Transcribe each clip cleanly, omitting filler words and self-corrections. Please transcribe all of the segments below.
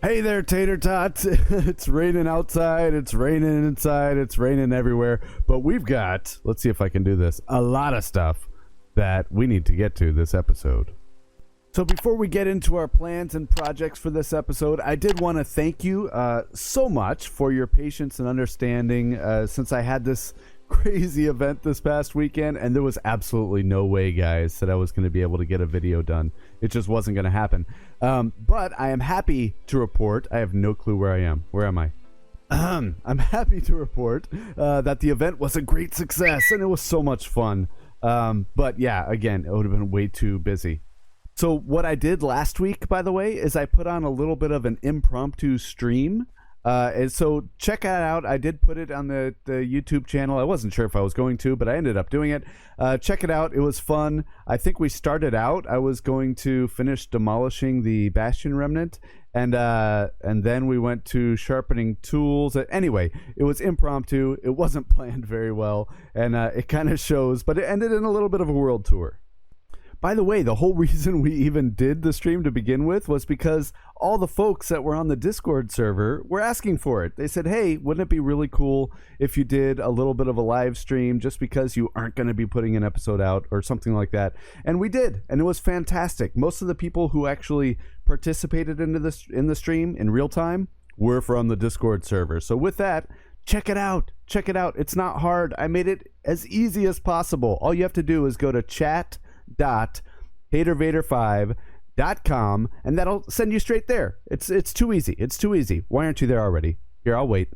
Hey there, Tater Tots. It's raining outside, it's raining inside, it's raining everywhere. But we've got, let's see if I can do this, a lot of stuff that we need to get to this episode. So before we get into our plans and projects for this episode, I did want to thank you so much for your patience and understanding since I had this crazy event this past weekend, and there was absolutely no way, guys, that I was going to be able to get a video done. It just wasn't going to happen. But I am happy to report, I have no clue where I am. Where am I? I'm happy to report that the event was a great success, and it was so much fun. But yeah, again, it would have been way too busy. So what I did last week, by the way, is I put on a little bit of an impromptu stream. And so check that out. I did put it on the YouTube channel. I wasn't sure if I was going to, but I ended up doing it. Check it out. It was fun. I think we started out, I was going to finish demolishing the Bastion remnant, and then we went to sharpening tools. Anyway, it was impromptu. It wasn't planned very well, and it kind of shows, but it ended in a little bit of a world tour. By the way, the whole reason we even did the stream to begin with was because all the folks that were on the Discord server were asking for it. They said, hey, wouldn't it be really cool if you did a little bit of a live stream just because you aren't going to be putting an episode out or something like that? And we did, and it was fantastic. Most of the people who actually participated in the stream in real time were from the Discord server. So with that, check it out. Check it out. It's not hard. I made it as easy as possible. All you have to do is go to chat.hatervader5.com and that'll send you straight there. It's too easy. It's too easy. Why aren't you there already? Here, I'll wait.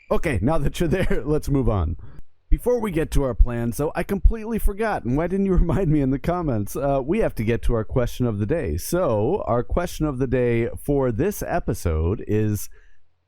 Okay, now that you're there, let's move on. Before we get to our plans, though, I completely forgot, and why didn't you remind me in the comments? We have to get to our question of the day. So, our question of the day for this episode is,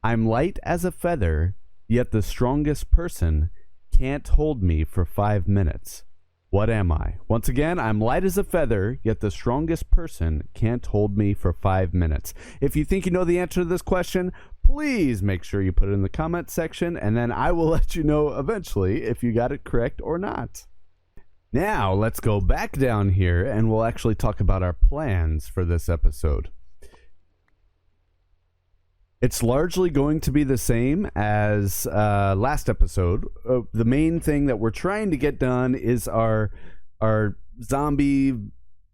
I'm light as a feather, yet the strongest person can't hold me for 5 minutes. What am I? Once again, I'm light as a feather, yet the strongest person can't hold me for 5 minutes. If you think you know the answer to this question, please make sure you put it in the comment section, and then I will let you know eventually if you got it correct or not. Now, let's go back down here, and we'll actually talk about our plans for this episode. It's largely going to be the same as last episode. The main thing that we're trying to get done is our zombie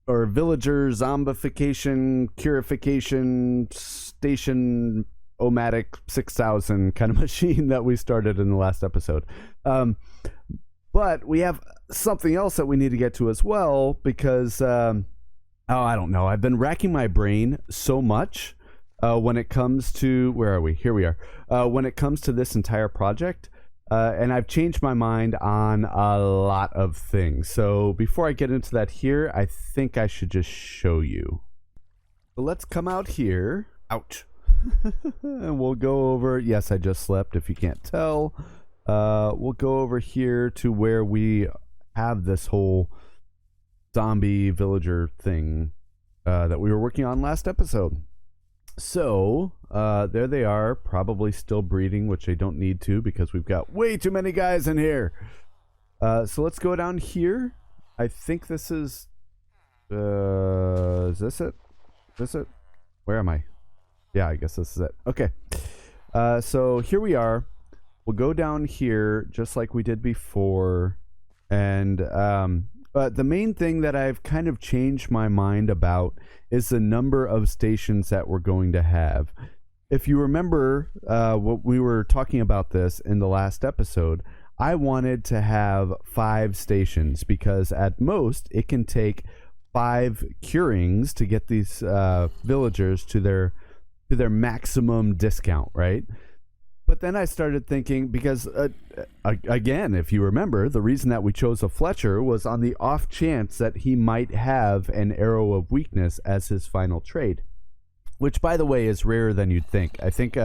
or villager zombification, purification station omatic 6000 kind of machine that we started in the last episode. But we have something else that we need to get to as well because, I don't know. I've been racking my brain so much. When it comes to, where are we? Here we are. When it comes to this entire project, and I've changed my mind on a lot of things. So before I get into that here, I think I should just show you. So let's come out here. Ouch. And we'll go over, yes, I just slept if you can't tell. We'll go over here to where we have this whole zombie villager thing that we were working on last episode. So, there they are, probably still breeding, which they don't need to because we've got way too many guys in here. So let's go down here. I think this is this it? This it? Where am I? Yeah, I guess this is it. Okay. So here we are. We'll go down here just like we did before. And, the main thing that I've kind of changed my mind about is the number of stations that we're going to have. If you remember what we were talking about this in the last episode, I wanted to have 5 stations because at most it can take 5 curings to get these villagers to their maximum discount, right? But then I started thinking, because, again, if you remember, the reason that we chose a Fletcher was on the off chance that he might have an Arrow of Weakness as his final trade, which, by the way, is rarer than you'd think. I think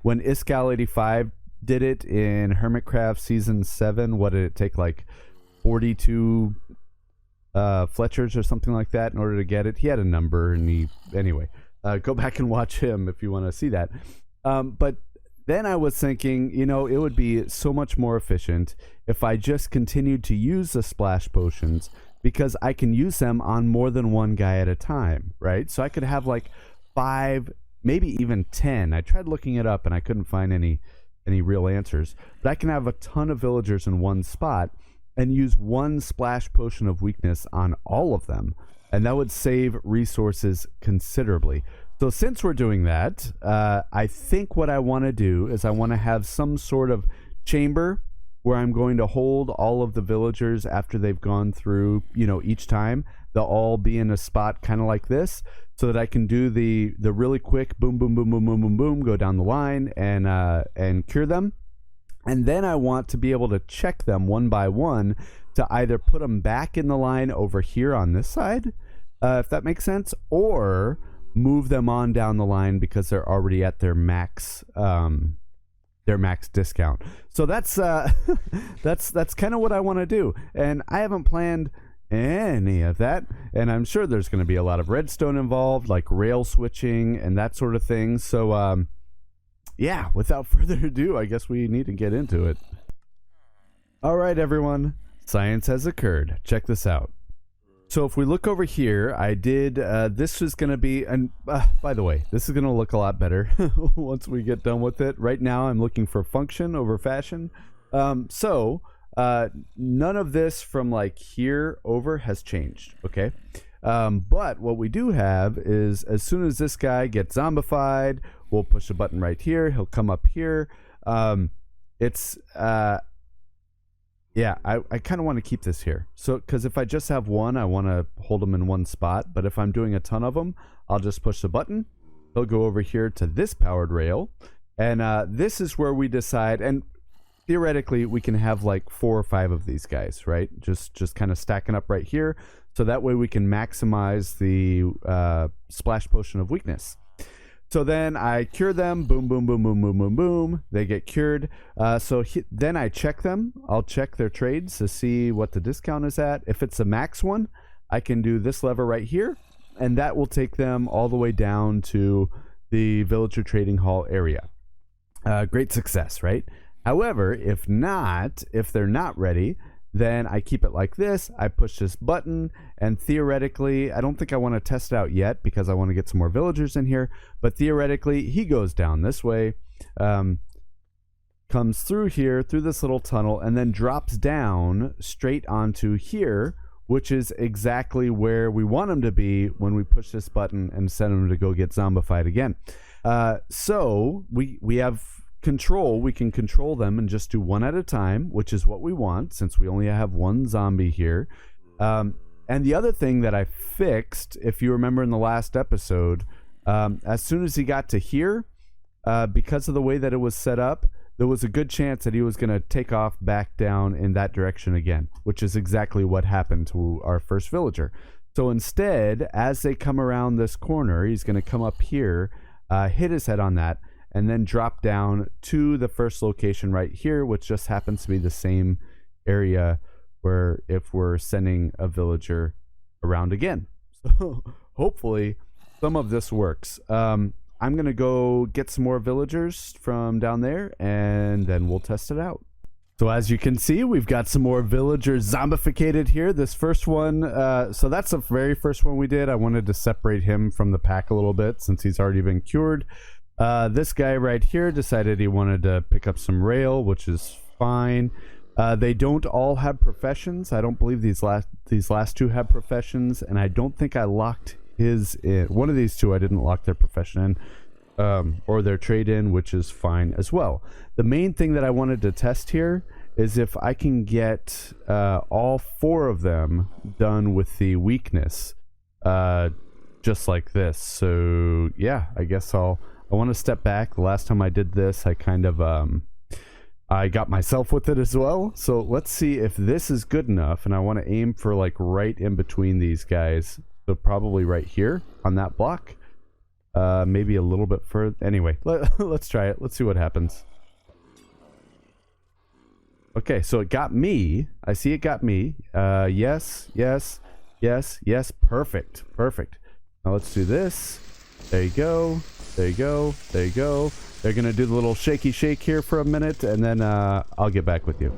when Iskal85 did it in Hermitcraft Season 7, what did it take, like 42 Fletchers or something like that in order to get it? He had a number, and anyway, go back and watch him if you want to see that. But then I was thinking, it would be so much more efficient if I just continued to use the splash potions because I can use them on more than one guy at a time, right? So I could have like 5, maybe even 10. I tried looking it up and I couldn't find any real answers, but I can have a ton of villagers in one spot and use one splash potion of weakness on all of them, and that would save resources considerably. So since we're doing that, I think what I want to do is I want to have some sort of chamber where I'm going to hold all of the villagers after they've gone through, each time. They'll all be in a spot kind of like this, so that I can do the really quick boom, boom, boom, boom, boom, boom, boom, go down the line and cure them. And then I want to be able to check them one by one to either put them back in the line over here on this side, if that makes sense, or move them on down the line because they're already at their max discount. So that's that's kind of what I want to do, and I haven't planned any of that, and I'm sure there's going to be a lot of redstone involved, like rail switching and that sort of thing. So yeah, without further ado, I guess we need to get into it. All right, everyone, science has occurred. Check this out. So if we look over here, I did, this is going to be, and by the way, this is going to look a lot better once we get done with it. Right now, I'm looking for function over fashion. So none of this from like here over has changed, okay? But what we do have is, as soon as this guy gets zombified, we'll push a button right here. He'll come up here. Yeah, I kind of want to keep this here. So, because if I just have one, I want to hold them in one spot. But if I'm doing a ton of them, I'll just push the button. He'll go over here to this powered rail. And this is where we decide. And theoretically, we can have like 4 or 5 of these guys, right? Just kind of stacking up right here. So that way we can maximize the splash potion of weakness. So then I cure them, boom, boom, boom, boom, boom, boom, boom. They get cured. Then I check them. I'll check their trades to see what the discount is at. If it's a max one, I can do this lever right here, and that will take them all the way down to the villager trading hall area. Great success, right? However, if they're not ready, then I keep it like this. I push this button, and theoretically, I don't think I want to test it out yet because I want to get some more villagers in here, but theoretically, he goes down this way, comes through here, through this little tunnel, and then drops down straight onto here, which is exactly where we want him to be when we push this button and send him to go get zombified again. So we have control. We can control them and just do one at a time, which is what we want since we only have one zombie here. And the other thing that I fixed, if you remember in the last episode, as soon as he got to here, because of the way that it was set up, there was a good chance that he was going to take off back down in that direction again, which is exactly what happened to our first villager. So instead, as they come around this corner, he's going to come up here, hit his head on that, and then drop down to the first location right here, which just happens to be the same area where if we're sending a villager around again. So hopefully some of this works. I'm going to go get some more villagers from down there, and then we'll test it out. So as you can see, we've got some more villagers zombificated here. This first one, so that's the very first one we did. I wanted to separate him from the pack a little bit since he's already been cured. This guy right here decided he wanted to pick up some rail, which is fine. They don't all have professions. I don't believe these last two have professions, and I don't think I locked his in. One of these two I didn't lock their profession in, or their trade in, which is fine as well. The main thing that I wanted to test here is if I can get all 4 of them done with the weakness, just like this. So yeah, I guess I want to step back. The last time I did this, I kind of I got myself with it as well. So let's see if this is good enough, and I want to aim for like right in between these guys. So probably right here on that block. Maybe a little bit further. Anyway, let's try it. Let's see what happens. Okay, so it got me. I see it got me. Yes, yes, yes, yes. Perfect, perfect. Now let's do this. There you go. There you go. There you go. They're going to do the little shaky shake here for a minute, and then I'll get back with you.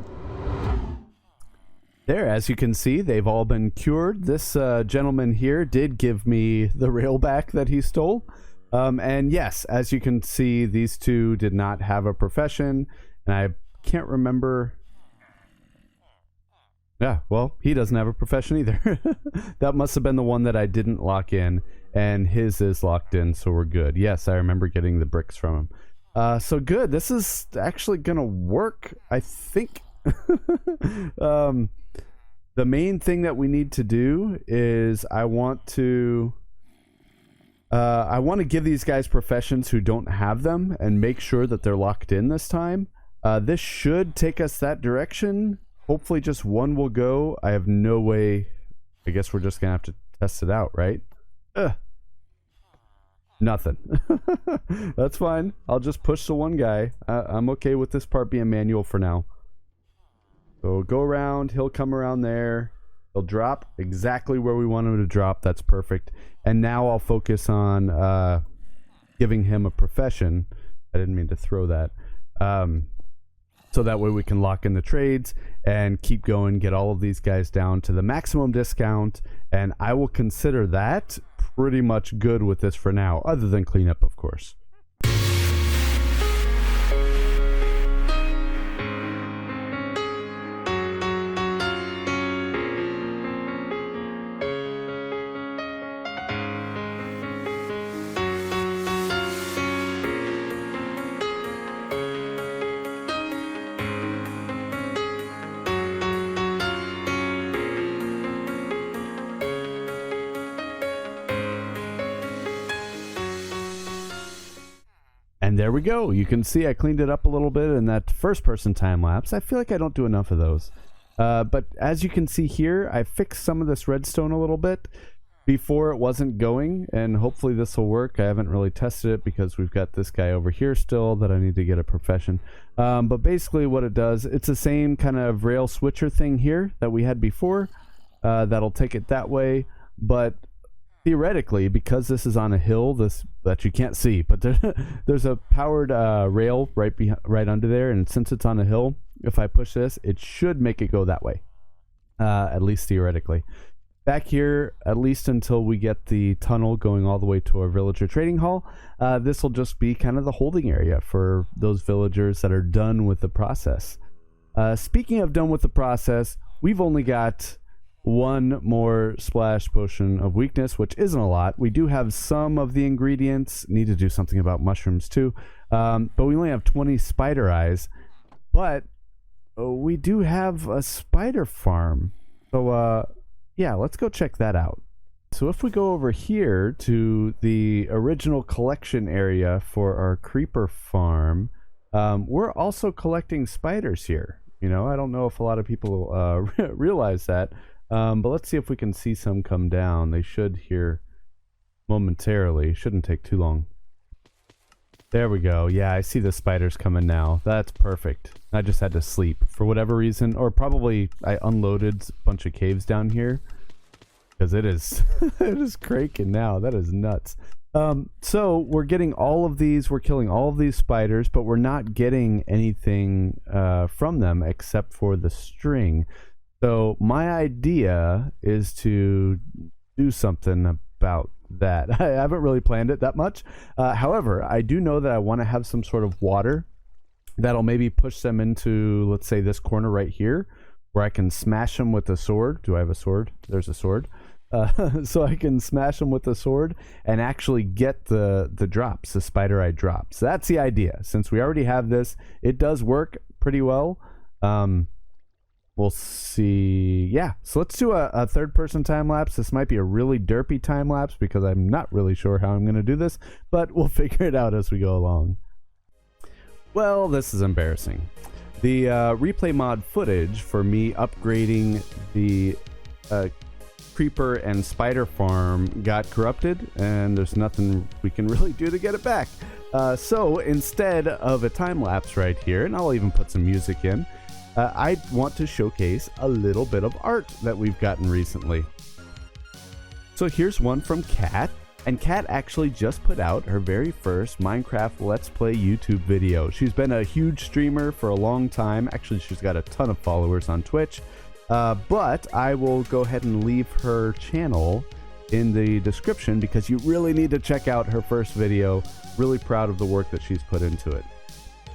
There, as you can see, they've all been cured. This gentleman here did give me the rail back that he stole. And yes, as you can see, these two did not have a profession. And I can't remember. Yeah, well, he doesn't have a profession either. That must have been the one that I didn't lock in. And his is locked in, so we're good. Yes, I remember getting the bricks from him. So good. This is actually going to work, I think. The main thing that we need to do is I want to give these guys professions who don't have them and make sure that they're locked in this time. This should take us that direction. Hopefully just one will go. I have no way. I guess we're just going to have to test it out, right? Nothing. That's fine. I'll just push the one guy. I'm okay with this part being manual for now. So go around, he'll come around there, he'll drop exactly where we want him to drop. That's perfect. And now I'll focus on giving him a profession. I didn't mean to throw that. So that way we can lock in the trades and keep going, get all of these guys down to the maximum discount. And I will consider that pretty much good with this for now, other than cleanup, of course. And there we go. You can see I cleaned it up a little bit in that first person time lapse. I feel like I don't do enough of those. But as you can see here, I fixed some of this redstone a little bit. Before it wasn't going, and hopefully this will work. I haven't really tested it because we've got this guy over here still that I need to get a profession. But basically what it does, it's the same kind of rail switcher thing here that we had before. That'll take it that way. But theoretically, because this is on a hill, that you can't see, but there's a powered rail right under there, and since it's on a hill, if I push this, it should make it go that way, at least theoretically. Back here, at least until we get the tunnel going all the way to our villager trading hall, this will just be kind of the holding area for those villagers that are done with the process. Speaking of done with the process, we've only got one more splash potion of weakness, which isn't a lot. We do have some of the ingredients. Need to do something about mushrooms too. But we only have 20 spider eyes. But we do have a spider farm. So yeah, let's go check that out. So if we go over here to the original collection area for our creeper farm, we're also collecting spiders here. You know, I don't know if a lot of people realize that. But let's see if we can see some come down. They should here momentarily. Shouldn't take too long. There we go. Yeah, I see the spiders coming now. That's perfect. I just had to sleep for whatever reason. Or probably I unloaded a bunch of caves down here. Because it is, it is cranking now. That is nuts. So we're getting all of these. We're killing all of these spiders. But we're not getting anything from them except for the string. So my idea is to do something about that. I haven't really planned it that much. However, I do know that I want to have some sort of water that'll maybe push them into, let's say, this corner right here, where I can smash them with a sword. Do I have a sword? There's a sword. So I can smash them with a sword and actually get the drops, the spider eye drops. That's the idea. Since we already have this, it does work pretty well. We'll see. Yeah, so let's do a third-person time-lapse. This might be a really derpy time-lapse because I'm not really sure how I'm going to do this, but we'll figure it out as we go along. Well, this is embarrassing. The replay mod footage for me upgrading the creeper and spider farm got corrupted, and there's nothing we can really do to get it back. So instead of a time-lapse right here, and I'll even put some music in, I want to showcase a little bit of art that we've gotten recently. So here's one from Kat, and Kat actually just put out her very first Minecraft Let's Play YouTube video. She's been a huge streamer for a long time. Actually, she's got a ton of followers on Twitch. But I will go ahead and leave her channel in the description because you really need to check out her first video. Really proud of the work that she's put into it.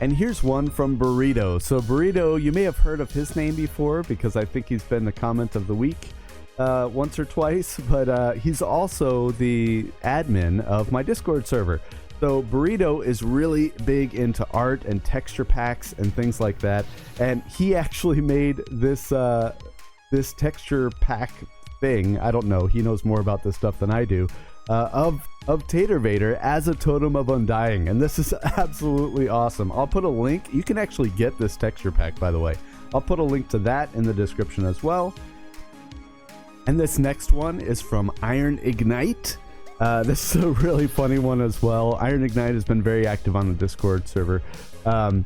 And here's one from Burrito. So Burrito, you may have heard of his name before because I think he's been the comment of the week once or twice, but he's also the admin of my Discord server. So Burrito is really big into art and texture packs and things like that, and he actually made this this texture pack thing. I don't know, he knows more about this stuff than I do, of Tater Vader as a totem of undying, and this is absolutely awesome. I'll put a link. You can actually get this texture pack, by the way. I'll put a link to that in the description as well. And this next one is from Iron Ignite. This is a really funny one as well. Iron Ignite has been very active on the Discord server.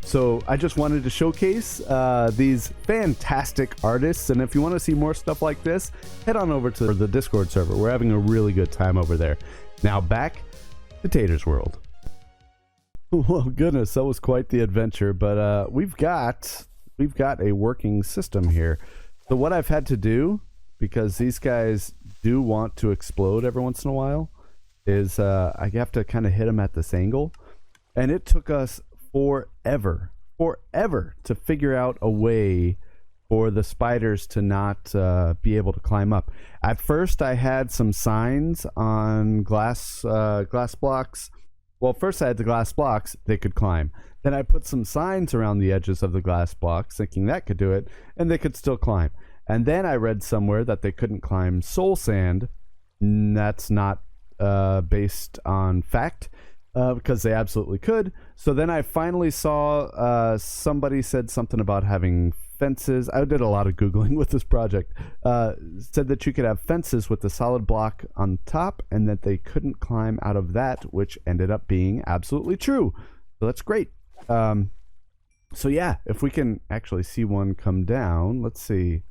So I just wanted to showcase these fantastic artists, and if you want to see more stuff like this, head on over to the Discord server. We're having a really good time over there. Now back to Tater's world. Well, goodness, that was quite the adventure, but we've got a working system here. So what I've had to do, because these guys do want to explode every once in a while, is I have to kind of hit them at this angle, and it took us forever to figure out a way for the spiders to not be able to climb up. At first I had some signs on glass blocks. Well, first I had the glass blocks, they could climb. Then I put some signs around the edges of the glass blocks thinking that could do it, and they could still climb. And then I read somewhere that they couldn't climb soul sand. That's not based on fact, because they absolutely could. So then I finally saw somebody said something about having fences. I did a lot of Googling with this project. Said that you could have fences with the solid block on top and that they couldn't climb out of that, which ended up being absolutely true. So that's great. So yeah, if we can actually see one come down, let's see.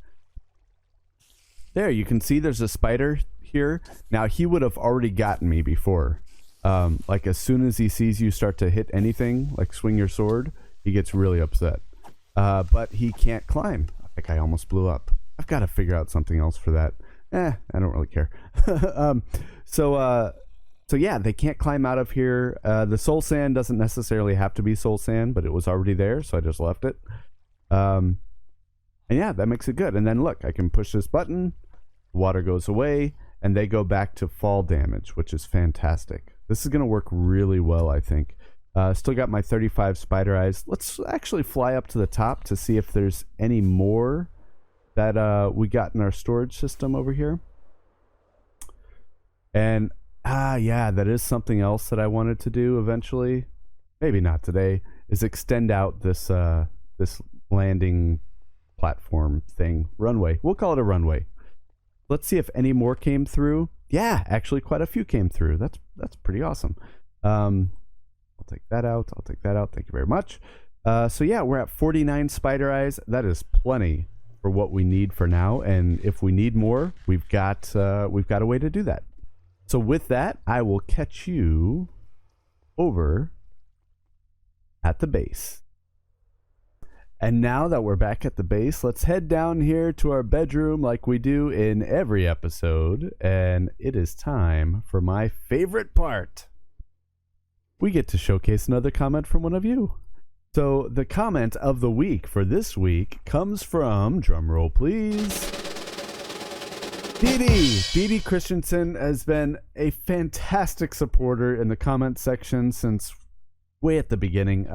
There, you can see there's a spider here. Now, he would have already gotten me before. Like, as soon as he sees you start to hit anything, like swing your sword, he gets really upset. But he can't climb. I think I almost blew up. I've got to figure out something else for that. I don't really care. So yeah, they can't climb out of here. The soul sand doesn't necessarily have to be soul sand, but it was already there, so I just left it. And yeah, that makes it good. And then look, I can push this button, water goes away, and they go back to fall damage, which is fantastic. This is going to work really well, I think. Still got my 35 spider eyes. Let's actually fly up to the top to see if there's any more that we got in our storage system over here. And yeah, that is something else that I wanted to do eventually. Maybe not today. Is extend out this this landing platform thing, runway. We'll call it a runway. Let's see if any more came through. Yeah, actually quite a few came through. That's pretty awesome. I'll take that out. I'll take that out. Thank you very much. So yeah, we're at 49 spider eyes. That is plenty for what we need for now. And if we need more, we've got a way to do that. So with that, I will catch you over at the base. And now that we're back at the base, let's head down here to our bedroom like we do in every episode. And it is time for my favorite part. We get to showcase another comment from one of you. So the comment of the week for this week comes from, drumroll please, Dee Christensen has been a fantastic supporter in the comment section since way at the beginning.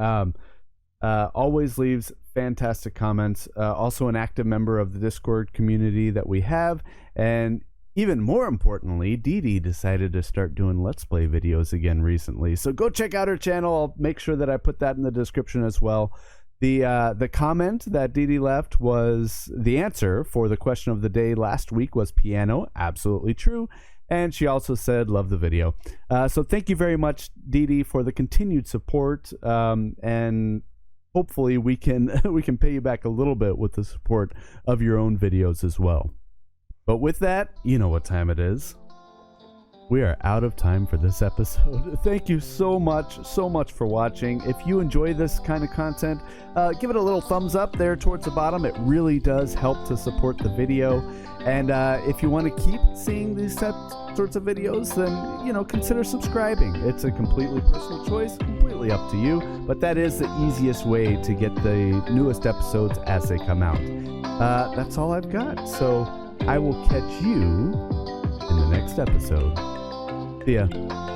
Always leaves fantastic comments. Also an active member of the Discord community that we have. And even more importantly, Dee decided to start doing Let's Play videos again recently. So go check out her channel. I'll make sure that I put that in the description as well. The comment that Dee left was the answer for the question of the day last week was piano. Absolutely true. And she also said, love the video. So thank you very much, Dee, for the continued support. And hopefully we can pay you back a little bit with the support of your own videos as well. But with that, you know what time it is. we are out of time for this episode. Thank you so much for watching. If you enjoy this kind of content, give it a little thumbs up there towards the bottom. It really does help to support the video. And if you want to keep seeing these sorts of videos, then, consider subscribing. It's a completely personal choice, completely up to you. But that is the easiest way to get the newest episodes as they come out. That's all I've got. So I will catch you in the next episode. See ya.